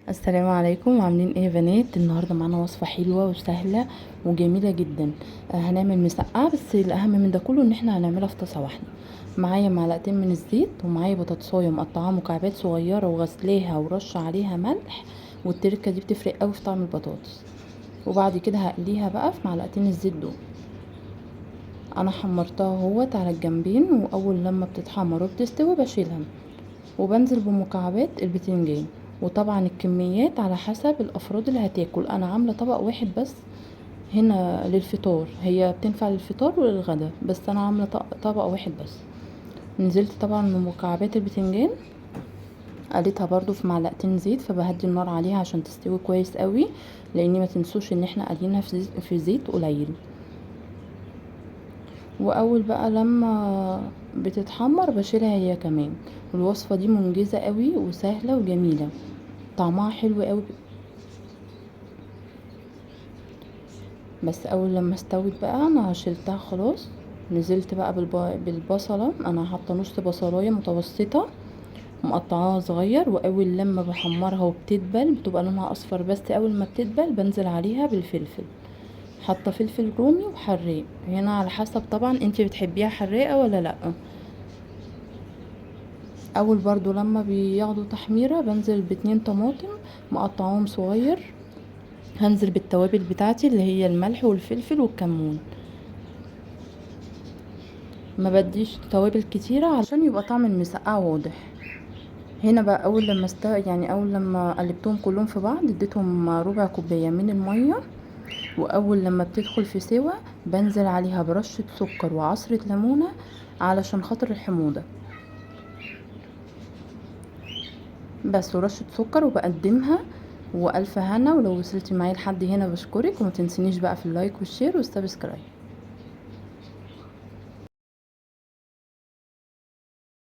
السلام عليكم، عاملين ايه يا بنات؟ النهارده معانا وصفه حلوه وسهله وجميله جدا. هنعمل مسقعه، بس الاهم من ده كله ان احنا هنعملها في طاسه واحده. معايا معلقتين من الزيت، ومعايا بطاطسايه مقطعاها مكعبات صغيره وغسلاها ورش عليها ملح، والتركه دي بتفرق قوي في طعم البطاطس. وبعد كده هقليها بقى في معلقتين الزيت دول. انا حمرتها اهوت على الجنبين، واول لما بتتحمر وبتستوي بشيلها، وبنزل بمكعبات البتنجان. وطبعا الكميات على حسب الافراد اللي هتاكل. انا عامله طبق واحد بس هنا للفطار، هي بتنفع للفطار وللغدا، بس انا عامله طبق واحد بس. نزلت طبعا بمكعبات البتنجان، قليتها برضو في معلقتين زيت، فبهدي النار عليها عشان تستوي كويس قوي، لان ما تنسوش ان احنا قلينها في زيت قليل. واول بقى لما بتتحمر بشيلها هي كمان. والوصفه دي منجزه قوي وسهله وجميله، طعمها حلو قوي. بس اول لما استوت بقى انا شلتها خلاص. نزلت بقى بالبصله، انا حاطه نص بصلايه متوسطه مقطعاها صغير. واول لما بحمرها وبتدبل بتبقى لونها اصفر، بس اول ما بتدبل بنزل عليها بالفلفل. حاطه فلفل رومي وحراق، هنا على حسب طبعا انتي بتحبيها حراقه ولا لا. اول برضو لما بياخدوا تحميره بنزل باتنين طماطم مقطعاهم صغير. هنزل بالتوابل بتاعتي اللي هي الملح والفلفل والكمون. ما بديش توابل كتيرة عشان يبقى طعم المسقعة واضح. هنا بقى اول لما يعني اول لما قلبتهم كلهم في بعض اديتهم ربع كوباية من المية. واول لما بتدخل في سوا بنزل عليها برشة سكر وعصرة ليمونة علشان خاطر الحموضة بس، ورشة سكر وبقدمها. والف هنا، ولو وصلتي معايا لحد هنا بشكرك، وما تنسينيش بقى في اللايك والشير والسبسكرايب.